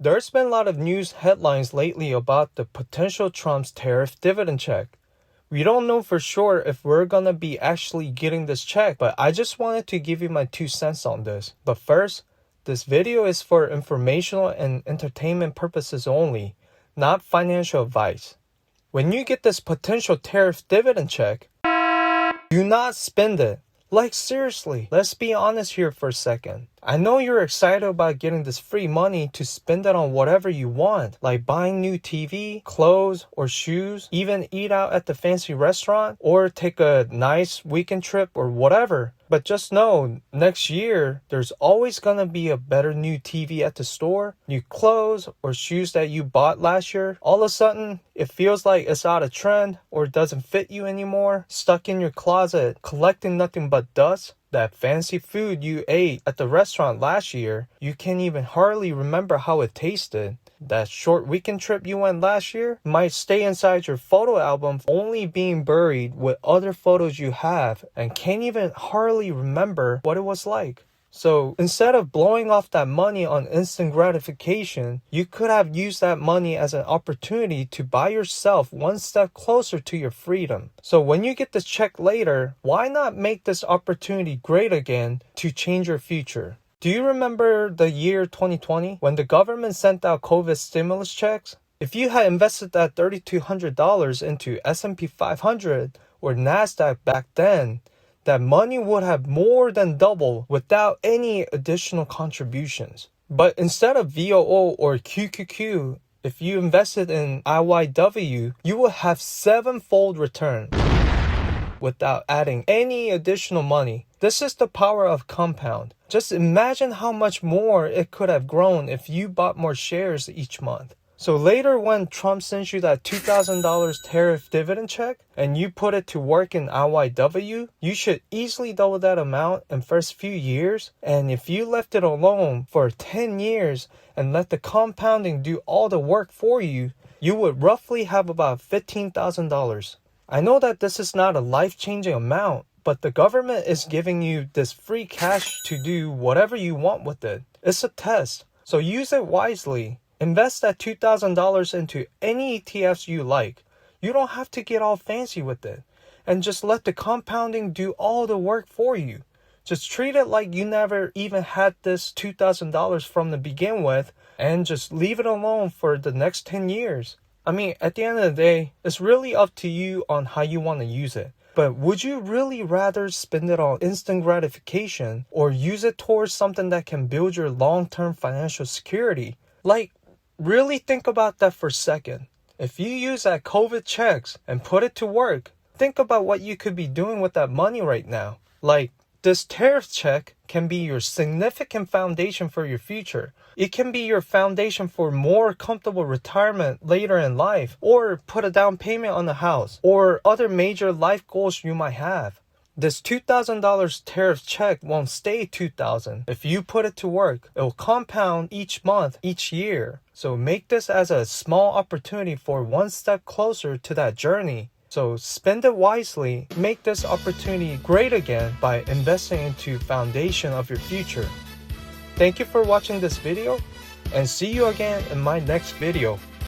There's been a lot of news headlines lately about the potential Trump's tariff dividend check. We don't know for sure if we're gonna be actually getting this check, but I just wanted to give you my 2 cents on this. But first, this video is for informational and entertainment purposes only, not financial advice. When you get this potential tariff dividend check, do not spend it. Like seriously, let's be honest here for a second. I know you're excited about getting this free money to spend it on whatever you want, like buying new TV, clothes, or shoes, even eat out at the fancy restaurant, or take a nice weekend trip or whatever. But just know, next year, there's always gonna be a better new TV at the store, new clothes or shoes that you bought last year. All of a sudden, it feels like it's out of trend or it doesn't fit you anymore, stuck in your closet, collecting nothing but dust. That fancy food you ate at the restaurant last year, you can't even hardly remember how it tasted. That short weekend trip you went last year might stay inside your photo album, only being buried with other photos you have and can't even hardly remember what it was like. So instead of blowing off that money on instant gratification, you could have used that money as an opportunity to buy yourself one step closer to your freedom. So when you get this check later, why not make this opportunity great again to change your future? Do you remember the year 2020 when the government sent out COVID stimulus checks? If you had invested that $3,200 into S&P 500 or NASDAQ back then, that money would have more than doubled without any additional contributions. But instead of VOO or QQQ, if you invested in IYW, you will have 7-fold return without adding any additional money. This is the power of compound. Just imagine how much more it could have grown if you bought more shares each month. So later when Trump sends you that $2,000 tariff dividend check and you put it to work in IYW, you should easily double that amount in first few years. And if you left it alone for 10 years and let the compounding do all the work for you, you would roughly have about $15,000. I know that this is not a life-changing amount, but the government is giving you this free cash to do whatever you want with it. It's a test, so use it wisely. Invest that $2,000 into any ETFs you like. You don't have to get all fancy with it. And just let the compounding do all the work for you. Just treat it like you never even had this $2,000 from the begin with and just leave it alone for the next 10 years. I mean, at the end of the day, it's really up to you on how you want to use it. But would you really rather spend it on instant gratification or use it towards something that can build your long-term financial security? Like, really think about that for a second. If you use that COVID checks and put it to work, think about what you could be doing with that money right now. Like, this tariff check can be your significant foundation for your future. It can be your foundation for more comfortable retirement later in life, or put a down payment on the house, or other major life goals you might have. This $2,000 tariff check won't stay $2,000. If you put it to work, it will compound each month, each year. So make this as a small opportunity for one step closer to that journey. So spend it wisely. Make this opportunity great again by investing into foundation of your future. Thank you for watching this video, and see you again in my next video.